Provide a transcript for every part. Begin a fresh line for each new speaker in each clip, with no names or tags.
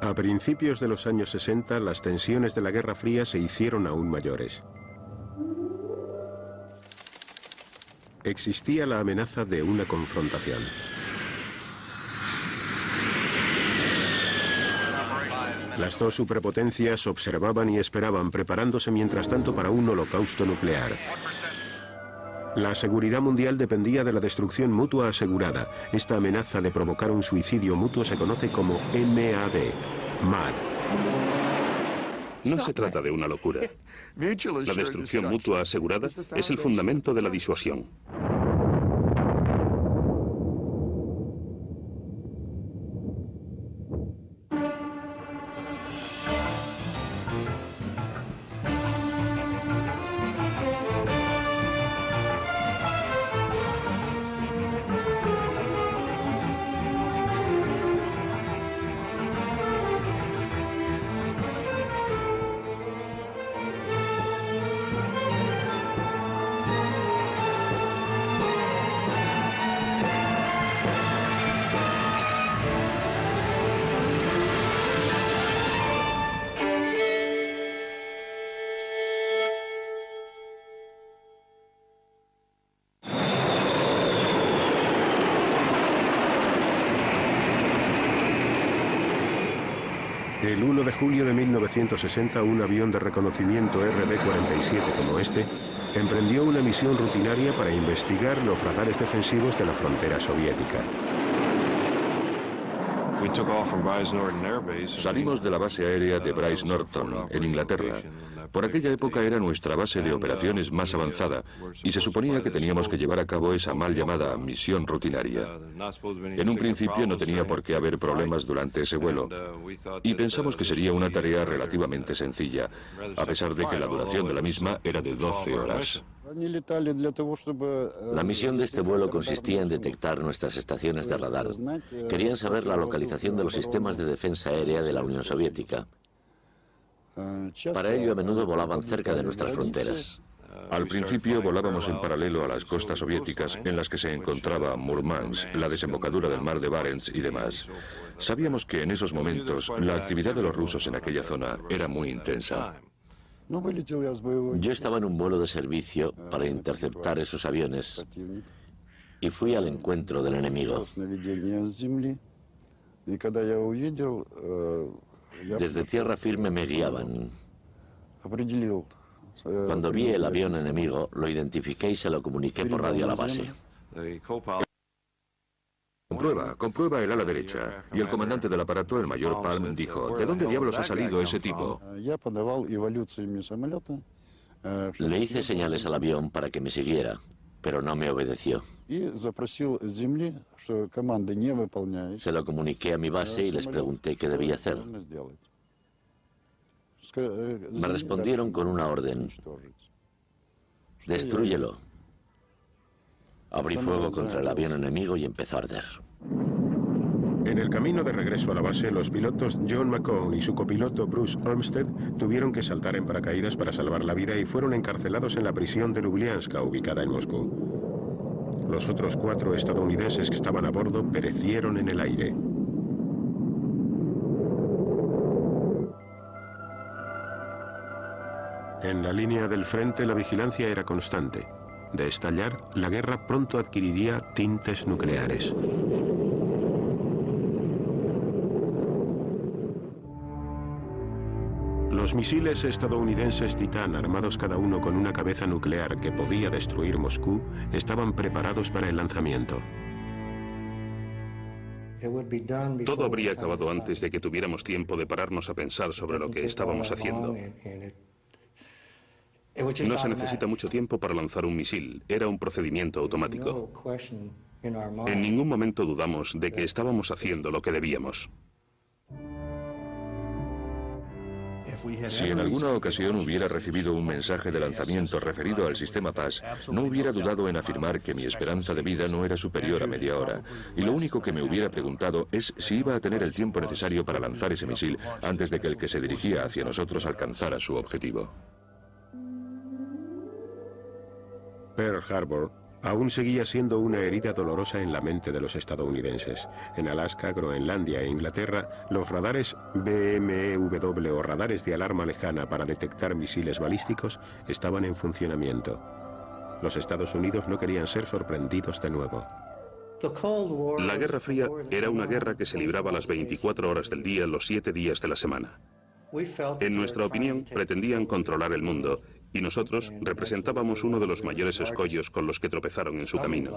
A principios de los años 60, las tensiones de la Guerra Fría se hicieron aún mayores. Existía la amenaza de una confrontación. Las dos superpotencias observaban y esperaban, preparándose mientras tanto para un holocausto nuclear. La seguridad mundial dependía de la destrucción mutua asegurada. Esta amenaza de provocar un suicidio mutuo se conoce como MAD, MAD.
No se trata de una locura. La destrucción mutua asegurada es el fundamento de la disuasión.
El 1 de julio de 1960, un avión de reconocimiento RB-47 como este emprendió una misión rutinaria para investigar los radares defensivos de la frontera soviética.
Salimos de la base aérea de Brice Norton, en Inglaterra. Por aquella época era nuestra base de operaciones más avanzada y se suponía que teníamos que llevar a cabo esa mal llamada misión rutinaria. En un principio no tenía por qué haber problemas durante ese vuelo y pensamos que sería una tarea relativamente sencilla, a pesar de que la duración de la misma era de 12 horas.
La misión de este vuelo consistía en detectar nuestras estaciones de radar. Querían saber la localización de los sistemas de defensa aérea de la Unión Soviética. Para ello, a menudo volaban cerca de nuestras fronteras.
Al principio volábamos en paralelo a las costas soviéticas en las que se encontraba Murmansk, la desembocadura del mar de Barents y demás. Sabíamos que en esos momentos la actividad de los rusos en aquella zona era muy intensa.
Yo estaba en un vuelo de servicio para interceptar esos aviones y fui al encuentro del enemigo. Desde tierra firme me guiaban. Cuando vi el avión enemigo, lo identifiqué y se lo comuniqué por radio a la base.
Comprueba el ala derecha. Y el comandante del aparato, el mayor Palm, dijo: ¿de dónde diablos ha salido ese tipo?
Le hice señales al avión para que me siguiera, pero no me obedeció. Se lo comuniqué a mi base y les pregunté qué debía hacer. Me respondieron con una orden: destrúyelo. Abrí fuego contra el avión enemigo y empezó a arder.
En el camino de regreso a la base, los pilotos John McCone y su copiloto Bruce Olmsted tuvieron que saltar en paracaídas para salvar la vida y fueron encarcelados en la prisión de Lubyanka, ubicada en Moscú. Los otros 4 estadounidenses que estaban a bordo perecieron en el aire. En la línea del frente la vigilancia era constante. De estallar, la guerra pronto adquiriría tintes nucleares. Los misiles estadounidenses Titán, armados cada uno con una cabeza nuclear que podía destruir Moscú, estaban preparados para el lanzamiento.
Todo habría acabado antes de que tuviéramos tiempo de pararnos a pensar sobre lo que estábamos haciendo. No se necesita mucho tiempo para lanzar un misil, era un procedimiento automático. En ningún momento dudamos de que estábamos haciendo lo que debíamos. Si en alguna ocasión hubiera recibido un mensaje de lanzamiento referido al sistema PAS, no hubiera dudado en afirmar que mi esperanza de vida no era superior a media hora. Y lo único que me hubiera preguntado es si iba a tener el tiempo necesario para lanzar ese misil antes de que el que se dirigía hacia nosotros alcanzara su objetivo.
Pearl Harbor aún seguía siendo una herida dolorosa en la mente de los estadounidenses. En Alaska, Groenlandia e Inglaterra, los radares BMEW o radares de alarma lejana para detectar misiles balísticos estaban en funcionamiento. Los Estados Unidos no querían ser sorprendidos de nuevo.
La Guerra Fría era una guerra que se libraba a las 24 horas del día, los 7 días de la semana. En nuestra opinión, pretendían controlar el mundo, y nosotros representábamos uno de los mayores escollos con los que tropezaron en su camino.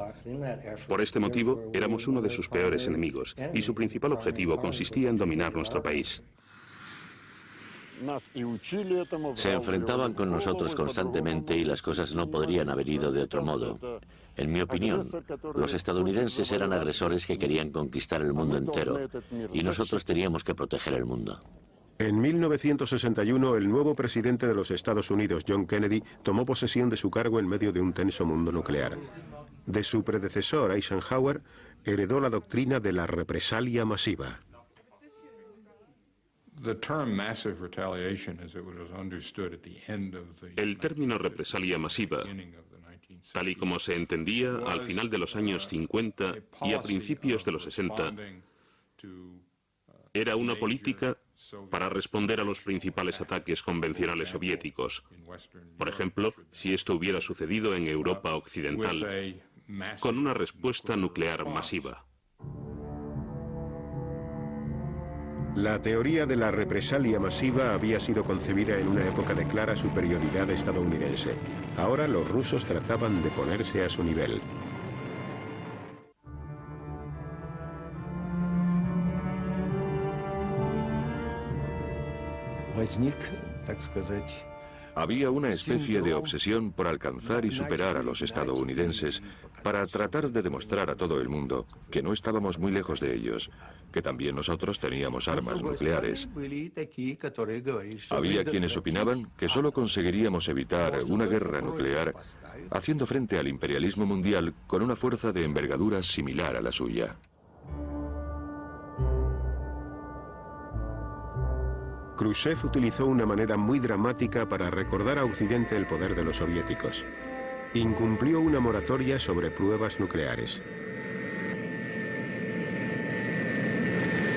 Por este motivo, éramos uno de sus peores enemigos, y su principal objetivo consistía en dominar nuestro país.
Se enfrentaban con nosotros constantemente y las cosas no podrían haber ido de otro modo. En mi opinión, los estadounidenses eran agresores que querían conquistar el mundo entero, y nosotros teníamos que proteger el mundo.
En 1961, el nuevo presidente de los Estados Unidos, John Kennedy, tomó posesión de su cargo en medio de un tenso mundo nuclear. De su predecesor, Eisenhower, heredó la doctrina de la represalia masiva.
El término represalia masiva, tal y como se entendía al final de los años 50 y a principios de los 60, era una política para responder a los principales ataques convencionales soviéticos. Por ejemplo, si esto hubiera sucedido en Europa Occidental, con una respuesta nuclear masiva.
La teoría de la represalia masiva había sido concebida en una época de clara superioridad estadounidense. Ahora los rusos trataban de ponerse a su nivel.
Había una especie de obsesión por alcanzar y superar a los estadounidenses para tratar de demostrar a todo el mundo que no estábamos muy lejos de ellos, que también nosotros teníamos armas nucleares. Había quienes opinaban que solo conseguiríamos evitar una guerra nuclear haciendo frente al imperialismo mundial con una fuerza de envergadura similar a la suya.
Khrushchev utilizó una manera muy dramática para recordar a Occidente el poder de los soviéticos. Incumplió una moratoria sobre pruebas nucleares.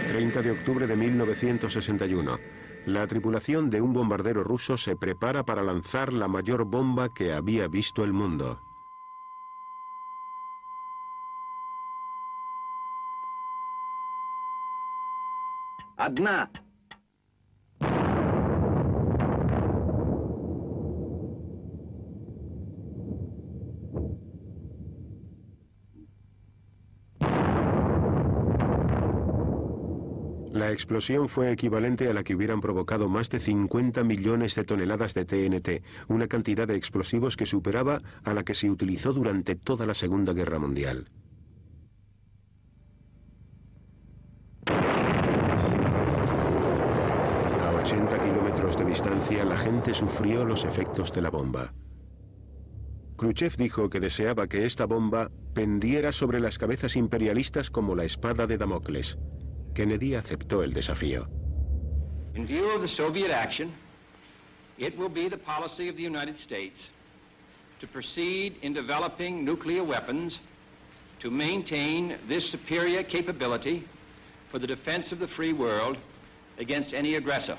30 de octubre de 1961. La tripulación de un bombardero ruso se prepara para lanzar la mayor bomba que había visto el mundo.
Одна.
La explosión fue equivalente a la que hubieran provocado más de 50 millones de toneladas de TNT, una cantidad de explosivos que superaba a la que se utilizó durante toda la Segunda Guerra Mundial. A 80 kilómetros de distancia, la gente sufrió los efectos de la bomba. Khrushchev dijo que deseaba que esta bomba pendiera sobre las cabezas imperialistas como la espada de Damocles. Kennedy aceptó el desafío.
In view of the Soviet action, it will be the policy of the United States to proceed in developing nuclear weapons to maintain this superior capability for the defense of the free world against any aggressor.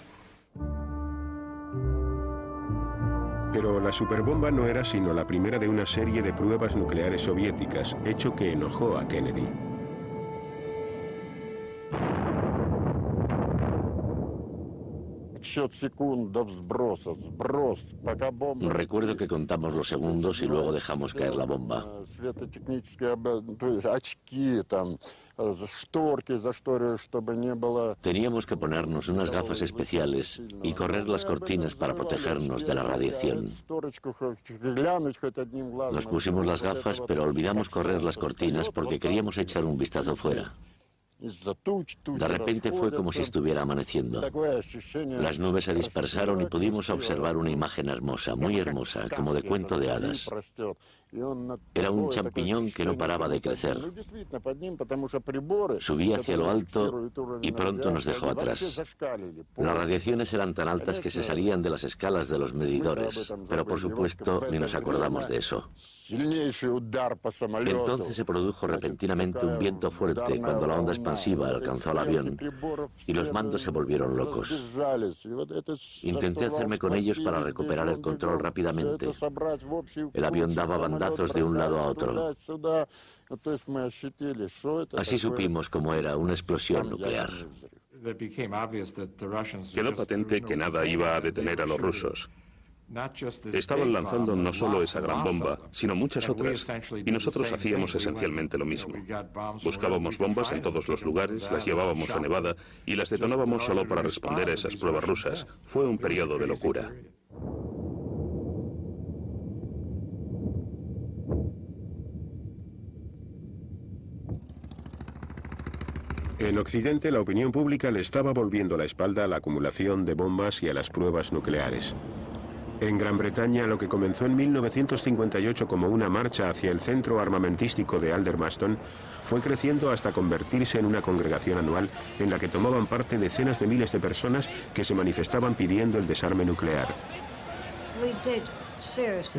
Pero la superbomba no era sino la primera de una serie de pruebas nucleares soviéticas, hecho que enojó a Kennedy.
Recuerdo que contamos los segundos y luego dejamos caer la bomba. Teníamos que ponernos unas gafas especiales y correr las cortinas para protegernos de la radiación. Nos pusimos las gafas, pero olvidamos correr las cortinas porque queríamos echar un vistazo fuera. De repente fue como si estuviera amaneciendo. Las nubes se dispersaron y pudimos observar una imagen hermosa, muy hermosa, como de cuento de hadas. Era un champiñón que no paraba de crecer. Subía hacia lo alto y pronto nos dejó atrás. Las radiaciones eran tan altas que se salían de las escalas de los medidores, pero por supuesto ni nos acordamos de eso. Entonces se produjo repentinamente un viento fuerte cuando la onda expansiva alcanzó al avión y los mandos se volvieron locos. Intenté hacerme con ellos para recuperar el control rápidamente. El avión daba bandazos de un lado a otro. Así supimos cómo era una explosión nuclear.
Quedó patente que nada iba a detener a los rusos. Estaban lanzando no solo esa gran bomba, sino muchas otras, y nosotros hacíamos esencialmente lo mismo. Buscábamos bombas en todos los lugares, las llevábamos a Nevada y las detonábamos solo para responder a esas pruebas rusas. Fue un periodo de locura.
En Occidente, la opinión pública le estaba volviendo la espalda a la acumulación de bombas y a las pruebas nucleares. En Gran Bretaña, lo que comenzó en 1958 como una marcha hacia el centro armamentístico de Aldermaston, fue creciendo hasta convertirse en una congregación anual en la que tomaban parte decenas de miles de personas que se manifestaban pidiendo el desarme nuclear.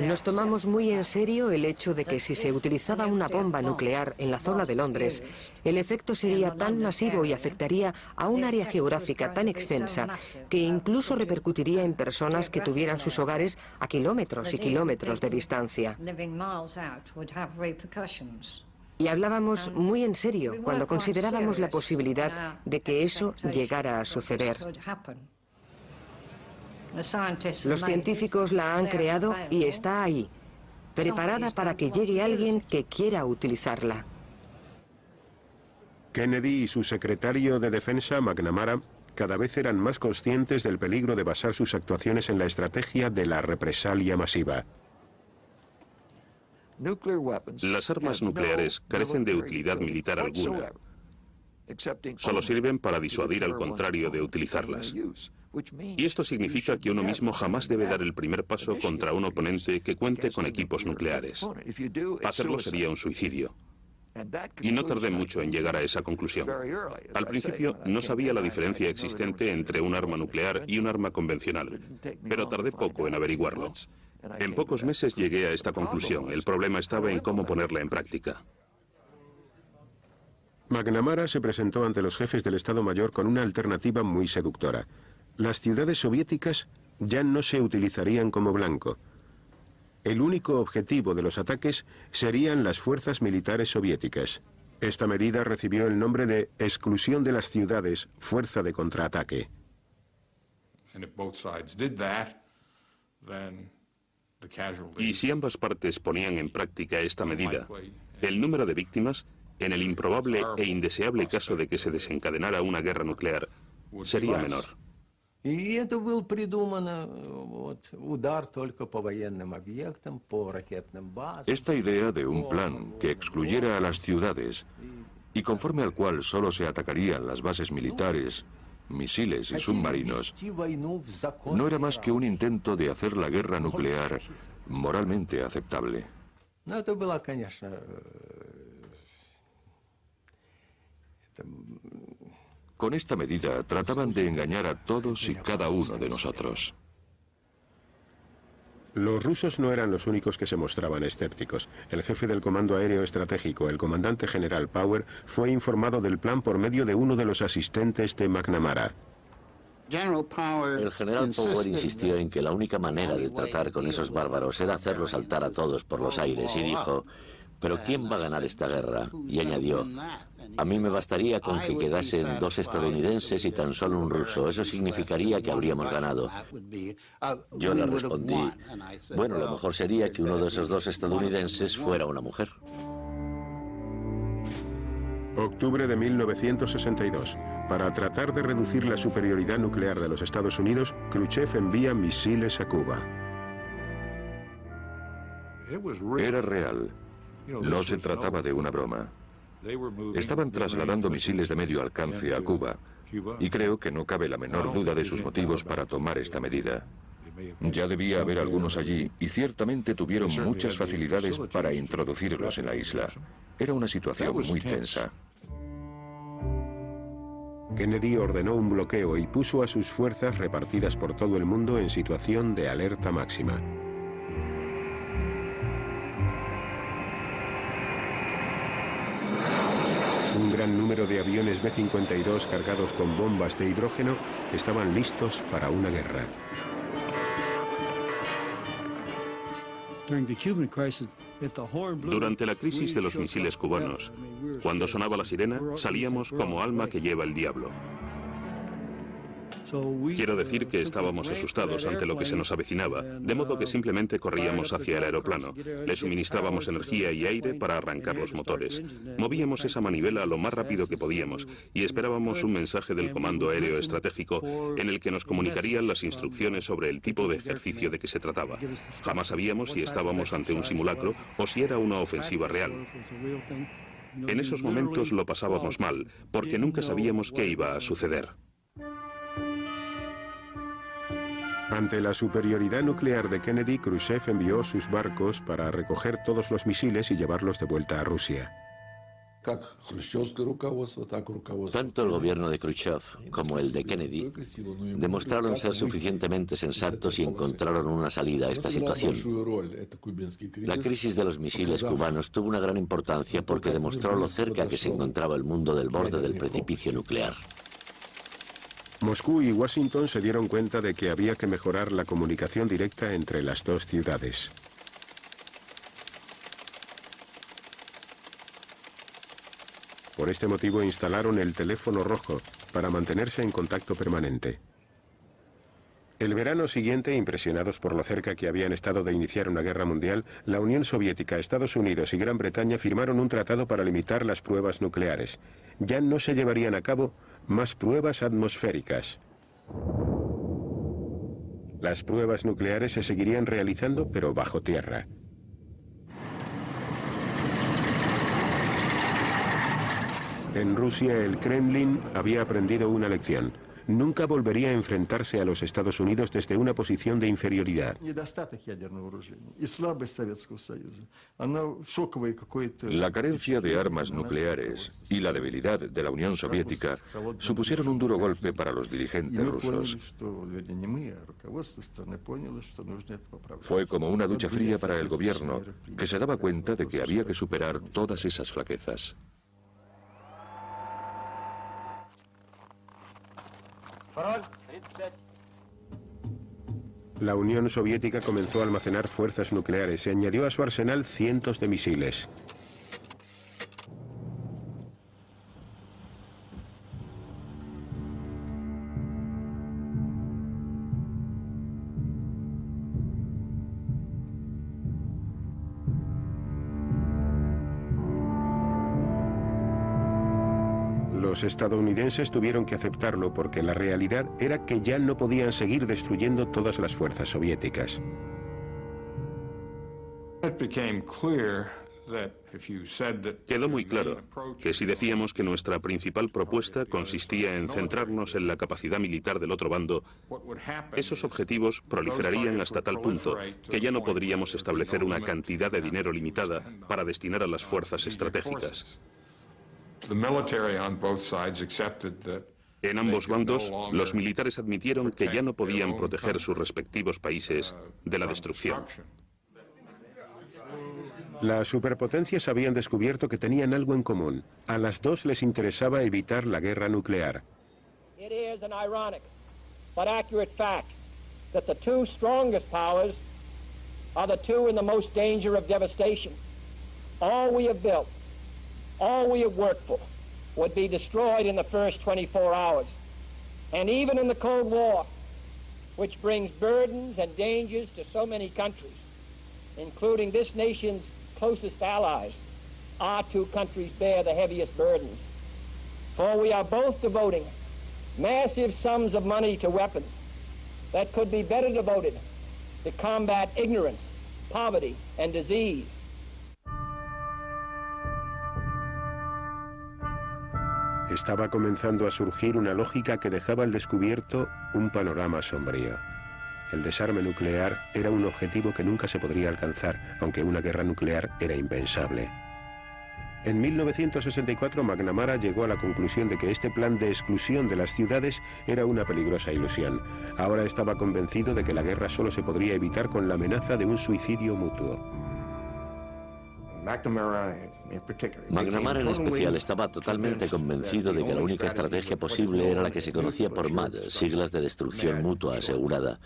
Nos tomamos muy en serio el hecho de que si se utilizaba una bomba nuclear en la zona de Londres, el efecto sería tan masivo y afectaría a un área geográfica tan extensa que incluso repercutiría en personas que tuvieran sus hogares a kilómetros y kilómetros de distancia. Y hablábamos muy en serio cuando considerábamos la posibilidad de que eso llegara a suceder. Los científicos la han creado y está ahí, preparada para que llegue alguien que quiera utilizarla.
Kennedy y su secretario de Defensa, McNamara, cada vez eran más conscientes del peligro de basar sus actuaciones en la estrategia de la represalia masiva.
Las armas nucleares carecen de utilidad militar alguna. Solo sirven para disuadir al contrario de utilizarlas. Y esto significa que uno mismo jamás debe dar el primer paso contra un oponente que cuente con equipos nucleares. Hacerlo sería un suicidio. Y no tardé mucho en llegar a esa conclusión. Al principio no sabía la diferencia existente entre un arma nuclear y un arma convencional, pero tardé poco en averiguarlo. En pocos meses llegué a esta conclusión. El problema estaba en cómo ponerla en práctica.
McNamara se presentó ante los jefes del Estado Mayor con una alternativa muy seductora. Las ciudades soviéticas ya no se utilizarían como blanco. El único objetivo de los ataques serían las fuerzas militares soviéticas. Esta medida recibió el nombre de exclusión de las ciudades, fuerza de contraataque.
Y si ambas partes ponían en práctica esta medida, el número de víctimas, en el improbable e indeseable caso de que se desencadenara una guerra nuclear, sería menor.
Esta idea de un plan que excluyera a las ciudades y conforme al cual solo se atacarían las bases militares, misiles y submarinos, no era más que un intento de hacer la guerra nuclear moralmente aceptable. Con esta medida trataban de engañar a todos y cada uno de nosotros.
Los rusos no eran los únicos que se mostraban escépticos. El jefe del Comando Aéreo Estratégico, el comandante general Power, fue informado del plan por medio de uno de los asistentes de McNamara.
El general Power insistió en que la única manera de tratar con esos bárbaros era hacerlos saltar a todos por los aires y dijo: ¿pero quién va a ganar esta guerra? Y añadió: a mí me bastaría con que quedasen 2 estadounidenses y tan solo un ruso. Eso significaría que habríamos ganado. Yo le respondí: bueno, lo mejor sería que uno de esos 2 estadounidenses fuera una mujer.
Octubre de 1962. Para tratar de reducir la superioridad nuclear de los Estados Unidos, Khrushchev envía misiles a Cuba.
Era real. No se trataba de una broma. Estaban trasladando misiles de medio alcance a Cuba, y creo que no cabe la menor duda de sus motivos para tomar esta medida. Ya debía haber algunos allí y ciertamente tuvieron muchas facilidades para introducirlos en la isla. Era una situación muy tensa.
Kennedy ordenó un bloqueo y puso a sus fuerzas repartidas por todo el mundo en situación de alerta máxima. Un gran número de aviones B-52 cargados con bombas de hidrógeno estaban listos para una guerra.
Durante la crisis de los misiles cubanos, cuando sonaba la sirena, salíamos como alma que lleva el diablo. Quiero decir que estábamos asustados ante lo que se nos avecinaba, de modo que simplemente corríamos hacia el aeroplano. Le suministrábamos energía y aire para arrancar los motores. Movíamos esa manivela lo más rápido que podíamos y esperábamos un mensaje del Comando Aéreo Estratégico en el que nos comunicarían las instrucciones sobre el tipo de ejercicio de que se trataba. Jamás sabíamos si estábamos ante un simulacro o si era una ofensiva real. En esos momentos lo pasábamos mal, porque nunca sabíamos qué iba a suceder.
Ante la superioridad nuclear de Kennedy, Khrushchev envió sus barcos para recoger todos los misiles y llevarlos de vuelta a Rusia.
Tanto el gobierno de Khrushchev como el de Kennedy demostraron ser suficientemente sensatos y encontraron una salida a esta situación. La crisis de los misiles cubanos tuvo una gran importancia porque demostró lo cerca que se encontraba el mundo del borde del precipicio nuclear.
Moscú y Washington se dieron cuenta de que había que mejorar la comunicación directa entre las dos ciudades. Por este motivo instalaron el teléfono rojo para mantenerse en contacto permanente. El verano siguiente, impresionados por lo cerca que habían estado de iniciar una guerra mundial, la Unión Soviética, Estados Unidos y Gran Bretaña firmaron un tratado para limitar las pruebas nucleares. Ya no se llevarían a cabo más pruebas atmosféricas. Las pruebas nucleares se seguirían realizando, pero bajo tierra. En Rusia, el Kremlin había aprendido una lección. Nunca volvería a enfrentarse a los Estados Unidos desde una posición de inferioridad.
La carencia de armas nucleares y la debilidad de la Unión Soviética supusieron un duro golpe para los dirigentes rusos. Fue como una ducha fría para el gobierno, que se daba cuenta de que había que superar todas esas flaquezas.
La Unión Soviética comenzó a almacenar fuerzas nucleares y añadió a su arsenal cientos de misiles. Los estadounidenses tuvieron que aceptarlo porque la realidad era que ya no podían seguir destruyendo todas las fuerzas soviéticas.
Quedó muy claro que si decíamos que nuestra principal propuesta consistía en centrarnos en la capacidad militar del otro bando, esos objetivos proliferarían hasta tal punto que ya no podríamos establecer una cantidad de dinero limitada para destinar a las fuerzas estratégicas. En ambos bandos, los militares admitieron que ya no podían proteger sus respectivos países de la destrucción.
Las superpotencias habían descubierto que tenían algo en común. A las dos les interesaba evitar la guerra nuclear.
It is an ironic but accurate fact that the two strongest powers are the two in the most danger of devastation. All we have built, all we have worked for, would be destroyed in the first 24 hours. And even in the Cold War, which brings burdens and dangers to so many countries, including this nation's closest allies, our two countries bear the heaviest burdens. For we are both devoting massive sums of money to weapons that could be better devoted to combat ignorance, poverty, and disease.
Estaba comenzando a surgir una lógica que dejaba al descubierto un panorama sombrío. El desarme nuclear era un objetivo que nunca se podría alcanzar, aunque una guerra nuclear era impensable. En 1964, McNamara llegó a la conclusión de que este plan de exclusión de las ciudades era una peligrosa ilusión. Ahora estaba convencido de que la guerra solo se podría evitar con la amenaza de un suicidio mutuo.
McNamara en especial estaba totalmente convencido de que la única estrategia posible era la que se conocía por MAD, siglas de destrucción mutua asegurada.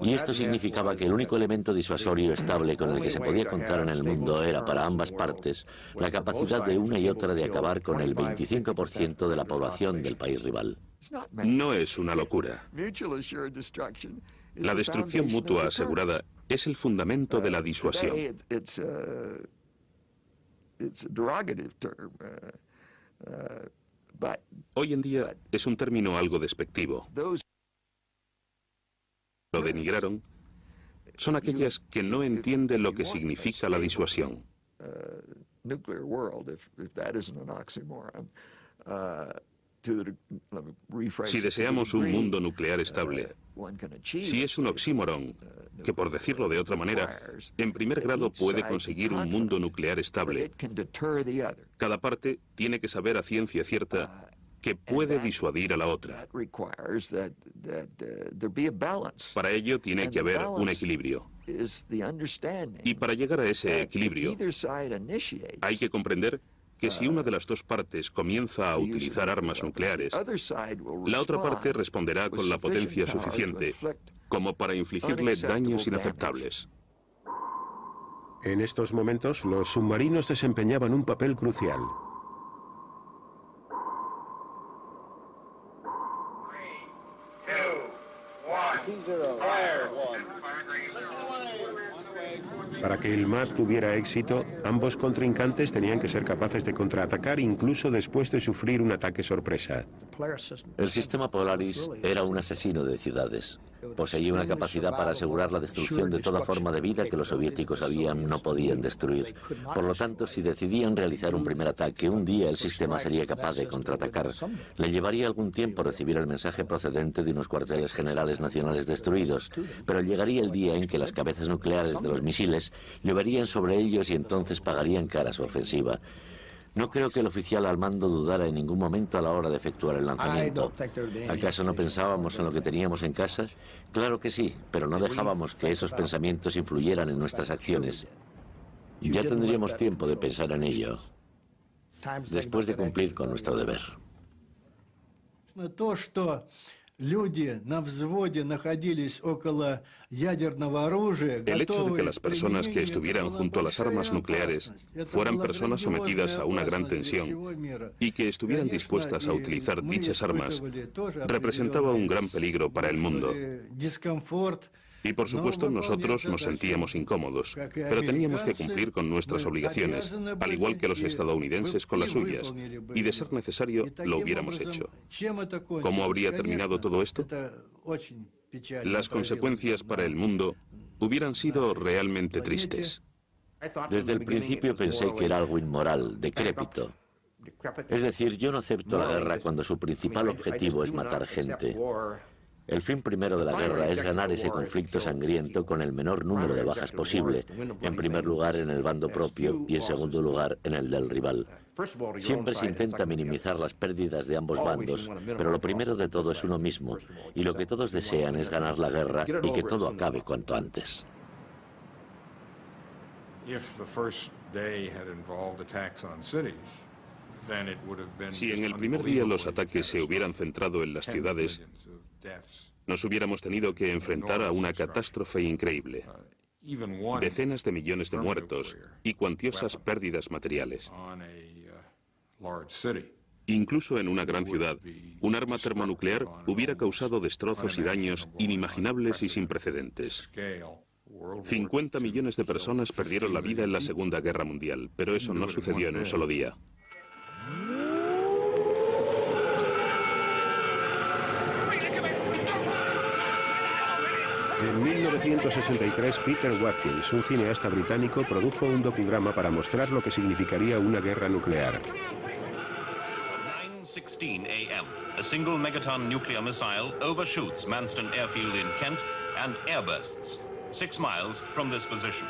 Y esto significaba que el único elemento disuasorio estable con el que se podía contar en el mundo era, para ambas partes, la capacidad de una y otra de acabar con el 25% de la población del país rival.
No es una locura. La destrucción mutua asegurada es el fundamento de la disuasión. Hoy en día es un término algo despectivo. Lo denigraron son aquellas que no entienden lo que significa la disuasión. Si deseamos un mundo nuclear estable, si es un oxímoron, que por decirlo de otra manera, en primer grado puede conseguir un mundo nuclear estable, cada parte tiene que saber a ciencia cierta que puede disuadir a la otra. Para ello tiene que haber un equilibrio. Y para llegar a ese equilibrio, hay que comprender que si una de las dos partes comienza a utilizar armas nucleares, la otra parte responderá con la potencia suficiente como para infligirle daños inaceptables.
En estos momentos, los submarinos desempeñaban un papel crucial. Para que el MAD tuviera éxito, ambos contrincantes tenían que ser capaces de contraatacar incluso después de sufrir un ataque sorpresa.
El sistema Polaris era un asesino de ciudades. Poseía una capacidad para asegurar la destrucción de toda forma de vida que los soviéticos sabían no podían destruir. Por lo tanto, si decidían realizar un primer ataque, un día el sistema sería capaz de contraatacar. Le llevaría algún tiempo recibir el mensaje procedente de unos cuarteles generales nacionales destruidos, pero llegaría el día en que las cabezas nucleares de los misiles lloverían sobre ellos y entonces pagarían cara su ofensiva. No creo que el oficial al mando dudara en ningún momento a la hora de efectuar el lanzamiento. ¿Acaso no pensábamos en lo que teníamos en casa? Claro que sí, pero no dejábamos que esos pensamientos influyeran en nuestras acciones. Ya tendríamos tiempo de pensar en ello, después de cumplir con nuestro deber.
El hecho de que las personas que estuvieran junto a las armas nucleares fueran personas sometidas a una gran tensión y que estuvieran dispuestas a utilizar dichas armas representaba un gran peligro para el mundo. Y por supuesto nosotros nos sentíamos incómodos, pero teníamos que cumplir con nuestras obligaciones, al igual que los estadounidenses con las suyas, y de ser necesario lo hubiéramos hecho. ¿Cómo habría terminado todo esto? Las consecuencias para el mundo hubieran sido realmente tristes.
Desde el principio pensé que era algo inmoral, decrépito. Es decir, yo no acepto la guerra cuando su principal objetivo es matar gente. El fin primero de la guerra es ganar ese conflicto sangriento con el menor número de bajas posible, en primer lugar en el bando propio y en segundo lugar en el del rival. Siempre se intenta minimizar las pérdidas de ambos bandos, pero lo primero de todo es uno mismo, y lo que todos desean es ganar la guerra y que todo acabe cuanto antes.
Si en el primer día los ataques se hubieran centrado en las ciudades, nos hubiéramos tenido que enfrentar a una catástrofe increíble. Decenas de millones de muertos y cuantiosas pérdidas materiales. Incluso en una gran ciudad, un arma termonuclear hubiera causado destrozos y daños inimaginables y sin precedentes. 50 millones de personas perdieron la vida en la Segunda Guerra Mundial, pero eso no sucedió en un solo día.
En 1963, Peter Watkins, un cineasta británico, produjo un docudrama para mostrar lo que significaría una guerra nuclear.
9:16 a.m. A single megaton nuclear missile overshoots Manston Airfield in Kent and airbursts, 6 miles from this position.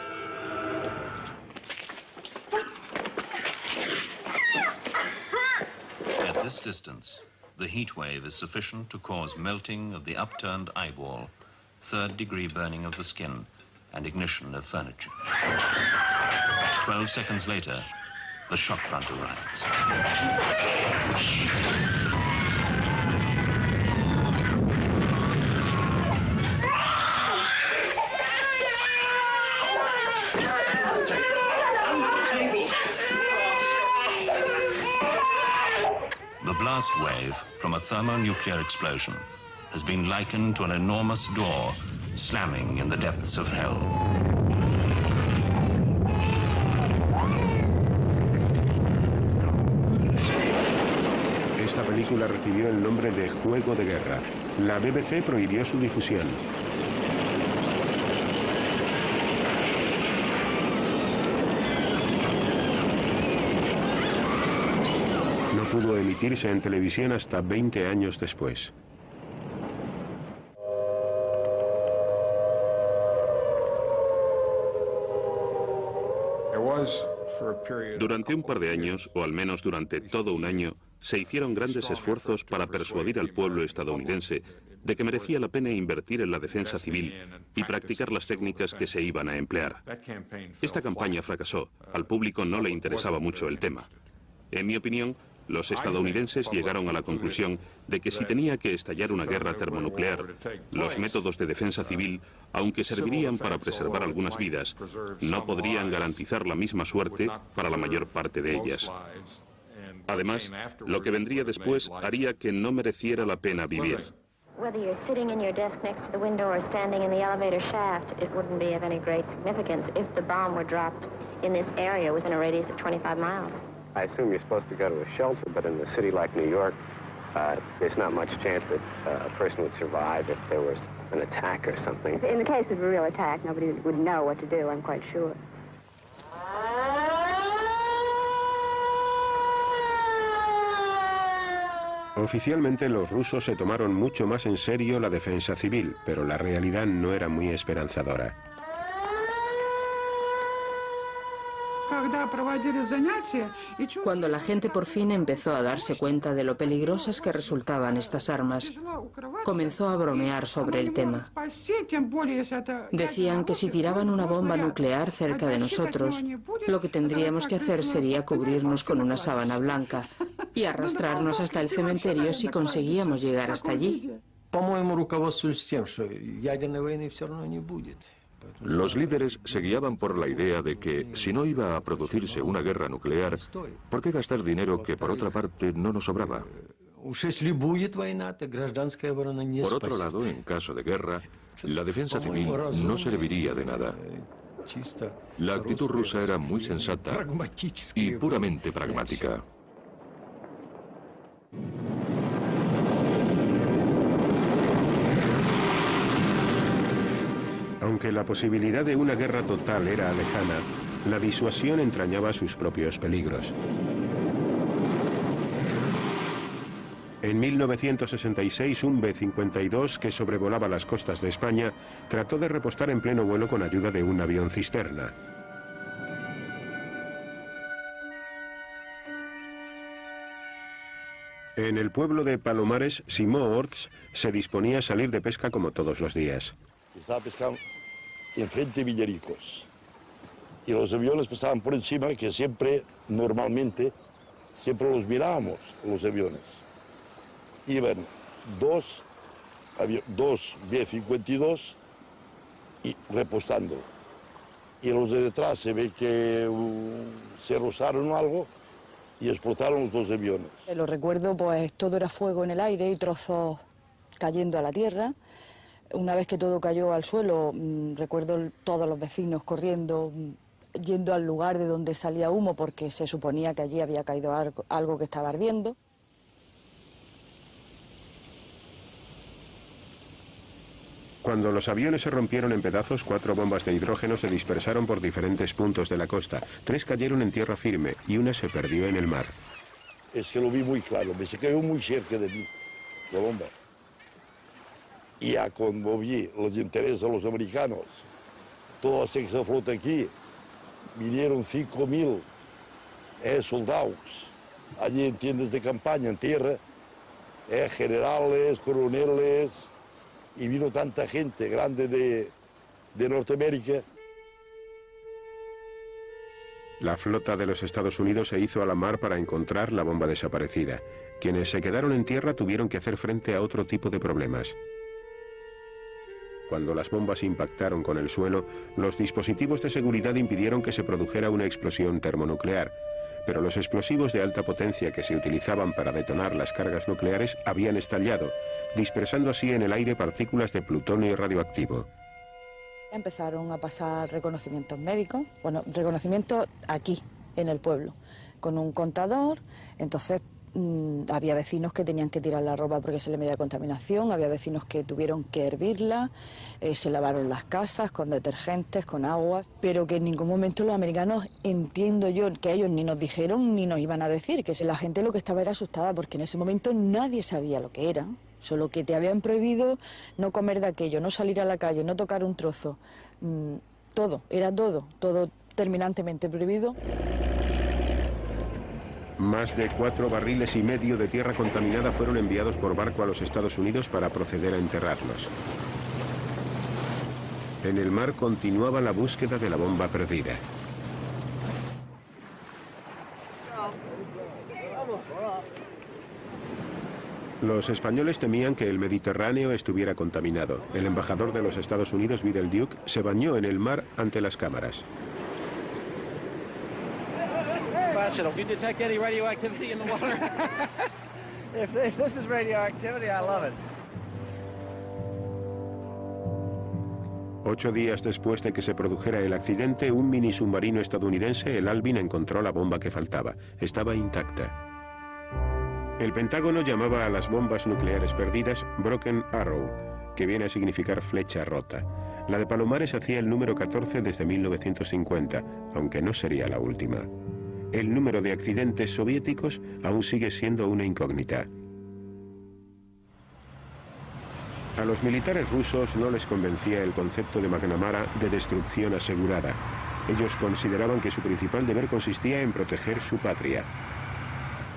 At this distance, the heat wave is sufficient to cause melting of the upturned eyeball, third-degree burning of the skin, and ignition of furniture. 12 seconds later, the shock front arrives. The blast wave from a thermonuclear explosion has been likened to an enormous door slamming in the depths of hell.
Esta película recibió el nombre de Juego de Guerra. La BBC prohibió su difusión. No pudo emitirse en televisión hasta 20 años después.
Durante un par de años, o al menos durante todo un año, se hicieron grandes esfuerzos para persuadir al pueblo estadounidense de que merecía la pena invertir en la defensa civil y practicar las técnicas que se iban a emplear. Esta campaña fracasó. Al público no le interesaba mucho el tema. En mi opinión, los estadounidenses llegaron a la conclusión de que si tenía que estallar una guerra termonuclear, los métodos de defensa civil, aunque servirían para preservar algunas vidas, no podrían garantizar la misma suerte para la mayor parte de ellas. Además, lo que vendría después haría que no mereciera la pena vivir.
Whether you're sitting in your desk next to the window or standing in the elevator shaft, it wouldn't be of any great significance if the bomb were dropped in this area within a radius of 25 miles.
I assume you're supposed to go to a shelter, but in a city like New York, there's not much chance that a person would survive if there was an attack or something.
In the case of a real attack, nobody would know what to do, I'm quite sure.
Oficialmente los rusos se tomaron mucho más en serio la defensa civil, pero la realidad no era muy esperanzadora.
Cuando la gente por fin empezó a darse cuenta de lo peligrosas que resultaban estas armas, comenzó a bromear sobre el tema. Decían que si tiraban una bomba nuclear cerca de nosotros, lo que tendríamos que hacer sería cubrirnos con una sábana blanca y arrastrarnos hasta el cementerio si conseguíamos llegar hasta allí.
Los líderes se guiaban por la idea de que, si no iba a producirse una guerra nuclear, ¿por qué gastar dinero que, por otra parte, no nos sobraba? Por otro lado, en caso de guerra, la defensa civil no serviría de nada. La actitud rusa era muy sensata y puramente pragmática.
Aunque la posibilidad de una guerra total era lejana, la disuasión entrañaba sus propios peligros. En 1966, un B-52 que sobrevolaba las costas de España trató de repostar en pleno vuelo con ayuda de un avión cisterna. En el pueblo de Palomares, Simó Orts se disponía a salir de pesca como todos los días.
Estaba pescando enfrente de Villaricos y los aviones pasaban por encima, que siempre, normalmente, siempre los mirábamos, los aviones. Iban dos B-52 y repostando. Y los de detrás se ve que se rozaron o algo y explotaron los dos aviones.
Lo recuerdo, pues todo era fuego en el aire y trozos cayendo a la tierra. Una vez que todo cayó al suelo, recuerdo todos los vecinos corriendo, yendo al lugar de donde salía humo porque se suponía que allí había caído algo que estaba ardiendo.
Cuando los aviones se rompieron en pedazos, 4 bombas de hidrógeno se dispersaron por diferentes puntos de la costa. 3 cayeron en tierra firme y una se perdió en el mar.
Es que lo vi muy claro, se cayó muy cerca de mí, la bomba. y a conmover los intereses de los americanos. Toda la sexta flota aquí, vinieron 5.000 soldados, allí en tiendas de campaña, en tierra, generales, coroneles, y vino tanta gente grande de Norteamérica.
La flota de los Estados Unidos se hizo a la mar para encontrar la bomba desaparecida. Quienes se quedaron en tierra tuvieron que hacer frente a otro tipo de problemas. Cuando las bombas impactaron con el suelo, los dispositivos de seguridad impidieron que se produjera una explosión termonuclear, pero los explosivos de alta potencia que se utilizaban para detonar las cargas nucleares habían estallado, dispersando así en el aire partículas de plutonio radioactivo.
Empezaron a pasar reconocimientos médicos, bueno, reconocimientos aquí, en el pueblo, con un contador. Entonces había vecinos que tenían que tirar la ropa porque se le medía contaminación, había vecinos que tuvieron que hervirla, se lavaron las casas con detergentes, con agua, pero que en ningún momento los americanos, entiendo yo, que ellos ni nos dijeron ni nos iban a decir, que la gente lo que estaba era asustada porque en ese momento nadie sabía lo que era. Solo que te habían prohibido no comer de aquello, no salir a la calle, no tocar un trozo. Todo, era todo terminantemente prohibido.
Más de 4,5 barriles de tierra contaminada fueron enviados por barco a los Estados Unidos para proceder a enterrarlos. En el mar continuaba la búsqueda de la bomba perdida. Los españoles temían que el Mediterráneo estuviera contaminado. El embajador de los Estados Unidos, Vidal Duke, se bañó en el mar ante las cámaras. Ocho días después de que se produjera el accidente, un mini submarino estadounidense, el Alvin, encontró la bomba que faltaba. Estaba intacta. El Pentágono llamaba a las bombas nucleares perdidas Broken Arrow, que viene a significar flecha rota. La de Palomares hacía el número 14 desde 1950, aunque no sería la última. El número de accidentes soviéticos aún sigue siendo una incógnita. A los militares rusos no les convencía el concepto de McNamara de destrucción asegurada. Ellos consideraban que su principal deber consistía en proteger su patria.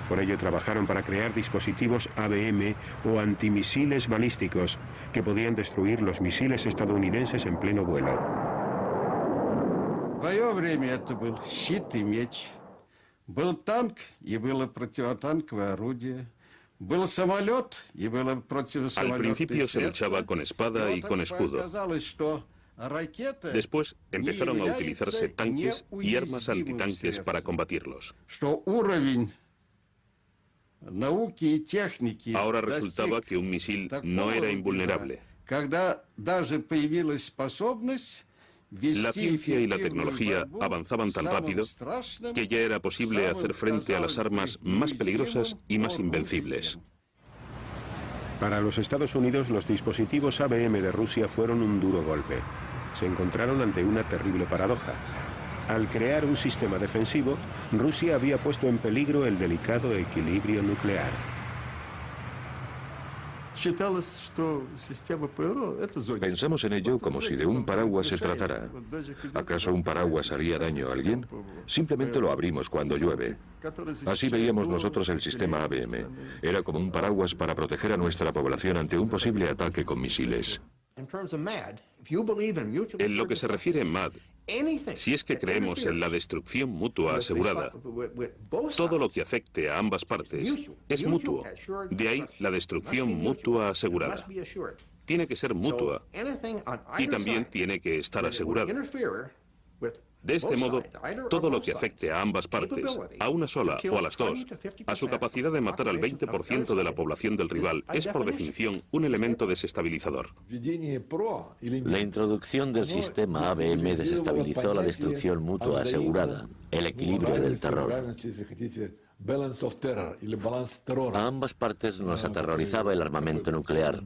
Por ello trabajaron para crear dispositivos ABM o antimisiles balísticos que podían destruir los misiles estadounidenses en pleno vuelo.
В свое время это был щит и меч. Был танк и было противотанковое орудие. Был самолет и было противосамолетное.
Al principio se luchaba con espada y con escudo. Después empezaron a utilizarse tanques y armas antitanques para combatirlos. Ahora resultaba que un misil no era invulnerable. La ciencia y la tecnología avanzaban tan rápido que ya era posible hacer frente a las armas más peligrosas y más invencibles.
Para los Estados Unidos, los dispositivos ABM de Rusia fueron un duro golpe. Se encontraron ante una terrible paradoja. Al crear un sistema defensivo, Rusia había puesto en peligro el delicado equilibrio nuclear.
Pensamos en ello como si de un paraguas se tratara. ¿Acaso un paraguas haría daño a alguien? Simplemente lo abrimos cuando llueve. Así veíamos nosotros el sistema ABM. Era como un paraguas para proteger a nuestra población ante un posible ataque con misiles.
En lo que se refiere a MAD, si es que creemos en la destrucción mutua asegurada, todo lo que afecte a ambas partes es mutuo. De ahí la destrucción mutua asegurada. Tiene que ser mutua y también tiene que estar asegurada. De este modo, todo lo que afecte a ambas partes, a una sola o a las dos, a su capacidad de matar al 20% de la población del rival, es por definición un elemento desestabilizador.
La introducción del sistema ABM desestabilizó la destrucción mutua asegurada, el equilibrio del terror. A ambas partes nos aterrorizaba el armamento nuclear.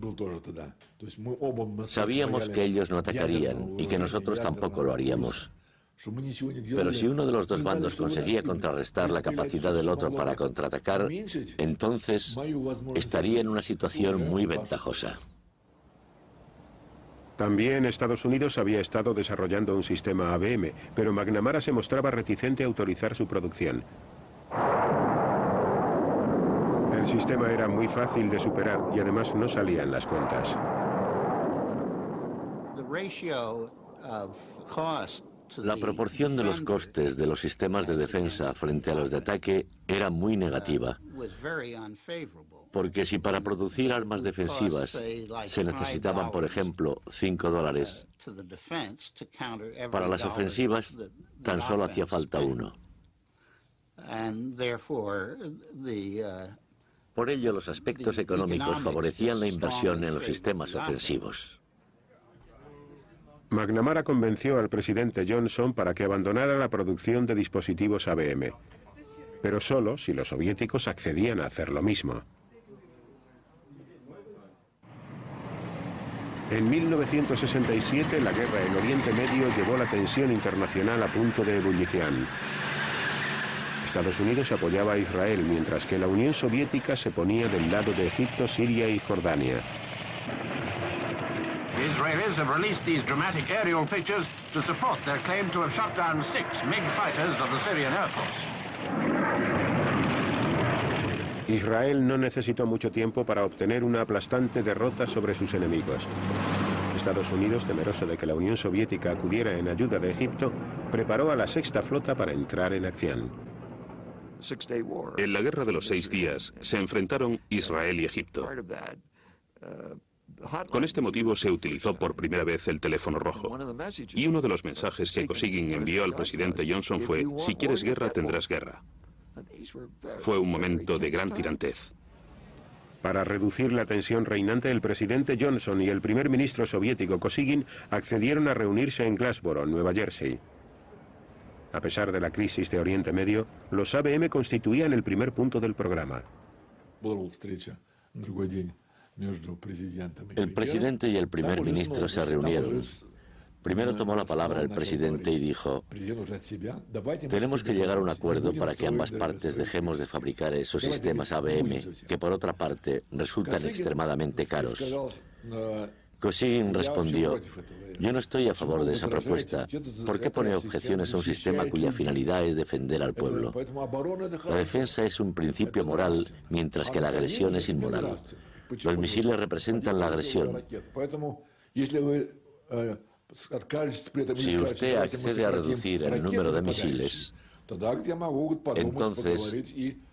Sabíamos que ellos no atacarían y que nosotros tampoco lo haríamos. Pero si uno de los dos bandos conseguía contrarrestar la capacidad del otro para contraatacar, entonces estaría en una situación muy ventajosa.
También Estados Unidos había estado desarrollando un sistema ABM, pero McNamara se mostraba reticente a autorizar su producción. El sistema era muy fácil de superar y además no salían las cuentas.
La proporción de los costes de los sistemas de defensa frente a los de ataque era muy negativa, porque si para producir armas defensivas se necesitaban, por ejemplo, $5, para las ofensivas tan solo hacía falta 1. Por ello, los aspectos económicos favorecían la inversión en los sistemas ofensivos.
McNamara convenció al presidente Johnson para que abandonara la producción de dispositivos ABM, pero solo si los soviéticos accedían a hacer lo mismo. En 1967, la guerra en Oriente Medio llevó la tensión internacional a punto de ebullición. Estados Unidos apoyaba a Israel, mientras que la Unión Soviética se ponía del lado de Egipto, Siria y Jordania.
The Israelis have released these dramatic aerial pictures to support their claim to have shot down 6 MiG fighters of the Syrian Air Force.
Israel no necesitó mucho tiempo para obtener una aplastante derrota sobre sus enemigos. Estados Unidos, temeroso de que la Unión Soviética acudiera en ayuda de Egipto, preparó a la Sexta Flota para entrar en acción.
En la Guerra de los 6 días se enfrentaron Israel y Egipto. Con este motivo se utilizó por primera vez el teléfono rojo. Y uno de los mensajes que Kosygin envió al presidente Johnson fue: si quieres guerra, tendrás guerra. Fue un momento de gran tirantez.
Para reducir la tensión reinante, el presidente Johnson y el primer ministro soviético Kosygin accedieron a reunirse en Glassboro, Nueva Jersey. A pesar de la crisis de Oriente Medio, los ABM constituían el primer punto del programa.
El presidente y el primer ministro se reunieron. Primero tomó la palabra el presidente y dijo: tenemos que llegar a un acuerdo para que ambas partes dejemos de fabricar esos sistemas ABM, que por otra parte resultan extremadamente caros. Kosygin respondió: yo no estoy a favor de esa propuesta. ¿Por qué pone objeciones a un sistema cuya finalidad es defender al pueblo? La defensa es un principio moral, mientras que la agresión es inmoral. Los misiles representan la agresión. Si usted accede a reducir el número de misiles, entonces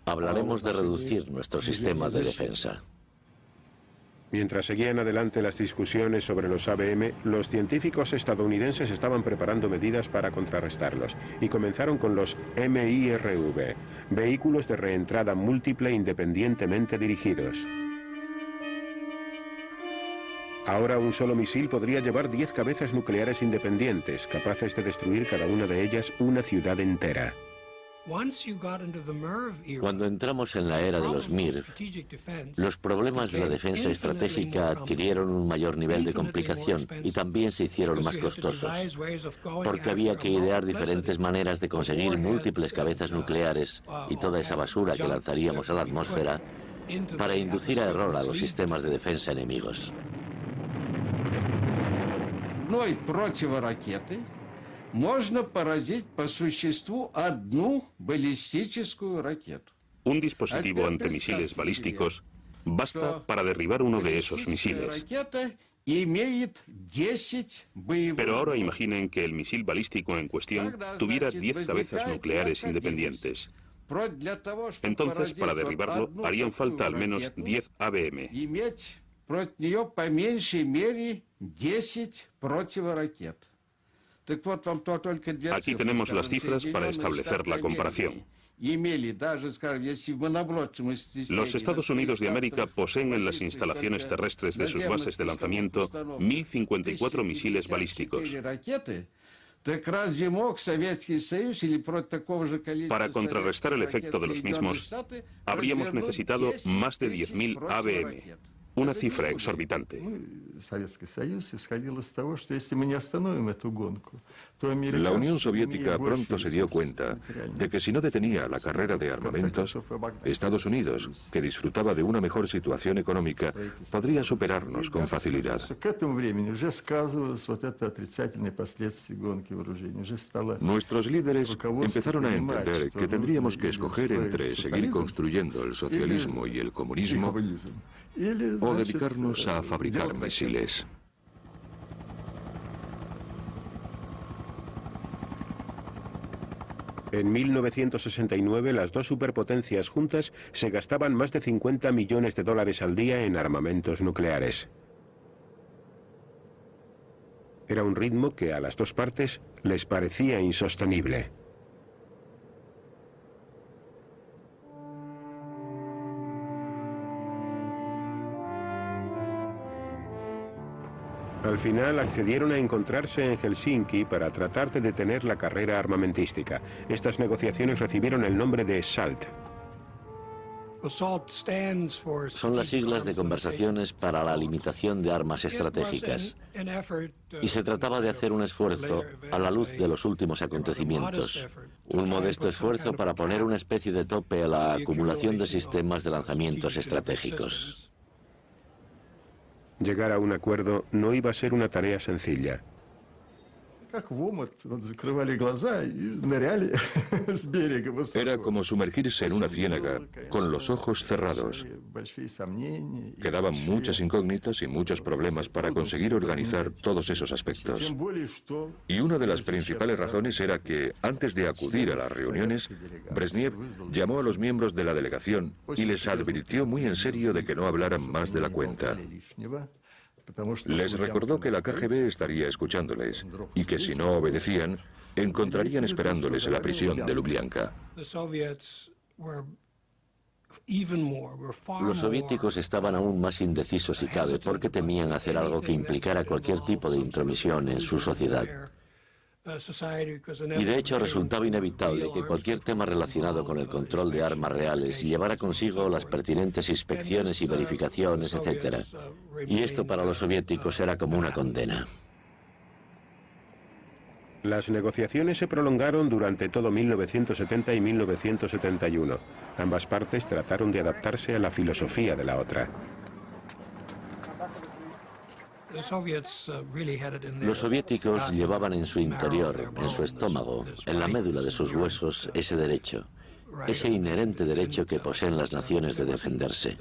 hablaremos de reducir nuestro sistema de defensa.
Mientras seguían adelante las discusiones sobre los ABM, los científicos estadounidenses estaban preparando medidas para contrarrestarlos y comenzaron con los MIRV, vehículos de reentrada múltiple independientemente dirigidos. Ahora un solo misil podría llevar 10 cabezas nucleares independientes, capaces de destruir cada una de ellas una ciudad entera.
Cuando entramos en la era de los MIRV, los problemas de la defensa estratégica adquirieron un mayor nivel de complicación y también se hicieron más costosos, porque había que idear diferentes maneras de conseguir múltiples cabezas nucleares y toda esa basura que lanzaríamos a la atmósfera para inducir a error a los sistemas de defensa enemigos.
Можно поразить по существу одну баллистическую ракету.
Un dispositivo antimisiles balísticos basta para derribar uno de esos misiles. Pero ahora imaginen que el misil balístico en cuestión tuviera 10 cabezas nucleares independientes. Entonces, para derribarlo, harían falta al menos 10 ABM. Aquí tenemos las cifras para establecer la comparación. Los Estados Unidos de América poseen en las instalaciones terrestres de sus bases de lanzamiento 1.054 misiles balísticos. Para contrarrestar el efecto de los mismos, habríamos necesitado más de 10.000 ABM. una cifra exorbitante. La Unión Soviética pronto se dio cuenta de que si no detenía la carrera de armamentos, Estados Unidos, que disfrutaba de una mejor situación económica, podría superarnos con facilidad. Nuestros líderes empezaron a entender que tendríamos que escoger entre seguir construyendo el socialismo y el comunismo o dedicarnos a fabricar misiles.
En 1969, las dos superpotencias juntas se gastaban más de 50 millones de dólares al día en armamentos nucleares. Era un ritmo que a las dos partes les parecía insostenible. Al final accedieron a encontrarse en Helsinki para tratar de detener la carrera armamentística. Estas negociaciones recibieron el nombre de SALT.
Son las siglas de conversaciones para la limitación de armas estratégicas. Y se trataba de hacer un esfuerzo a la luz de los últimos acontecimientos. Un modesto esfuerzo para poner una especie de tope a la acumulación de sistemas de lanzamientos estratégicos.
Llegar a un acuerdo no iba a ser una tarea sencilla.
Era como sumergirse en una ciénaga con los ojos cerrados. Quedaban muchas incógnitas y muchos problemas para conseguir organizar todos esos aspectos. Y una de las principales razones era que, antes de acudir a las reuniones, Brezhnev llamó a los miembros de la delegación y les advirtió muy en serio de que no hablaran más de la cuenta. Les recordó que la KGB estaría escuchándoles y que si no obedecían, encontrarían esperándoles en la prisión de Lubyanka.
Los soviéticos estaban aún más indecisos si cabe porque temían hacer algo que implicara cualquier tipo de intromisión en su sociedad. Y de hecho resultaba inevitable que cualquier tema relacionado con el control de armas reales llevara consigo las pertinentes inspecciones y verificaciones, etc. Y esto para los soviéticos era como una condena.
Las negociaciones se prolongaron durante todo 1970 y 1971. Ambas partes trataron de adaptarse a la filosofía de la otra.
Los soviéticos llevaban en su interior, en su estómago, en la médula de sus huesos, ese derecho, ese inherente derecho que poseen las naciones de defenderse.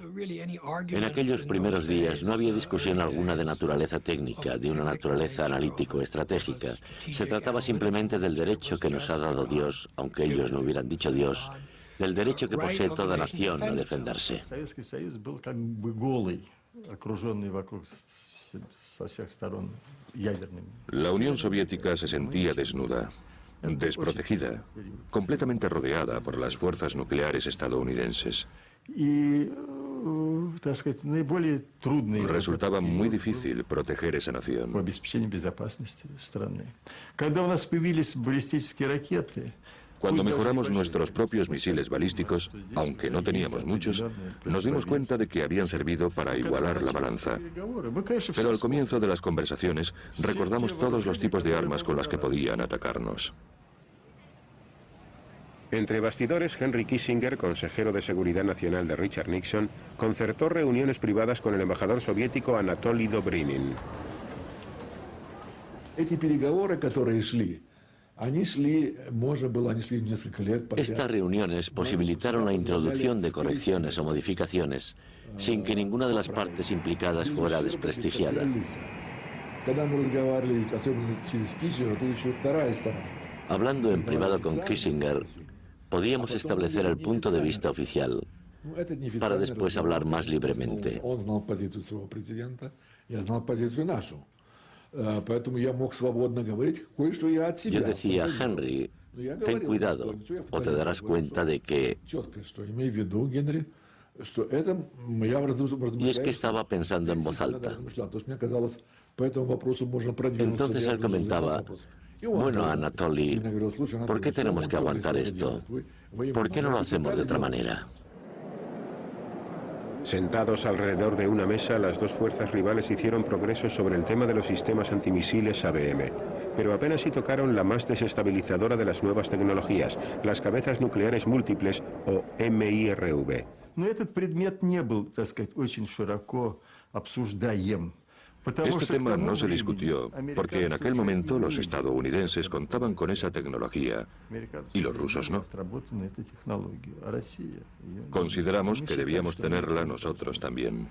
En aquellos primeros días no había discusión alguna de naturaleza técnica, de una naturaleza analítico-estratégica. Se trataba simplemente del derecho que nos ha dado Dios, aunque ellos no hubieran dicho Dios, del derecho que posee toda nación a defenderse.
La Unión Soviética se sentía desnuda, desprotegida, completamente rodeada por las fuerzas nucleares estadounidenses. Resultaba muy difícil proteger esa nación. Cuando mejoramos nuestros propios misiles balísticos, aunque no teníamos muchos, nos dimos cuenta de que habían servido para igualar la balanza. Pero al comienzo de las conversaciones, recordamos todos los tipos de armas con las que podían atacarnos.
Entre bastidores, Henry Kissinger, consejero de Seguridad Nacional de Richard Nixon, concertó reuniones privadas con el embajador soviético Anatoly Dobrynin.
Estas reuniones posibilitaron la introducción de correcciones o modificaciones sin que ninguna de las partes implicadas fuera desprestigiada. Hablando en privado con Kissinger, podíamos establecer el punto de vista oficial para después hablar más libremente. Yo decía, Henry, ten cuidado o te darás cuenta de que... Y es que estaba pensando en voz alta. Entonces él comentaba, bueno, Anatoly, ¿por qué tenemos que aguantar esto? ¿Por qué no lo hacemos de otra manera?
Sentados alrededor de una mesa, las dos fuerzas rivales hicieron progresos sobre el tema de los sistemas antimisiles ABM, pero apenas si tocaron la más desestabilizadora de las nuevas tecnologías, las cabezas nucleares múltiples o MIRV.
Este tema no se discutió porque en aquel momento los estadounidenses contaban con esa tecnología y los rusos no. Consideramos que debíamos tenerla nosotros también.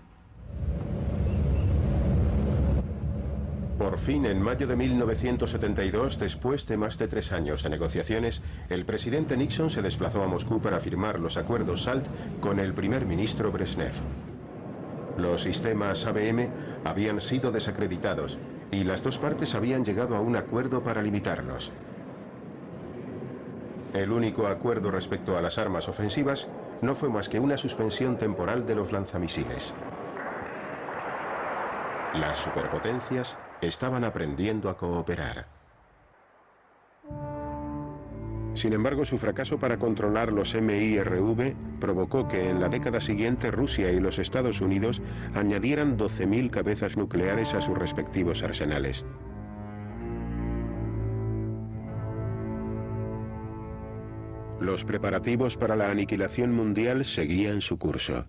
Por fin, en mayo de 1972, después de más de 3 años de negociaciones, el presidente Nixon se desplazó a Moscú para firmar los acuerdos SALT con el primer ministro Brezhnev. Los sistemas ABM habían sido desacreditados y las dos partes habían llegado a un acuerdo para limitarlos. El único acuerdo respecto a las armas ofensivas no fue más que una suspensión temporal de los lanzamisiles. Las superpotencias estaban aprendiendo a cooperar. Sin embargo, su fracaso para controlar los MIRV provocó que en la década siguiente Rusia y los Estados Unidos añadieran 12.000 cabezas nucleares a sus respectivos arsenales. Los preparativos para la aniquilación mundial seguían su curso.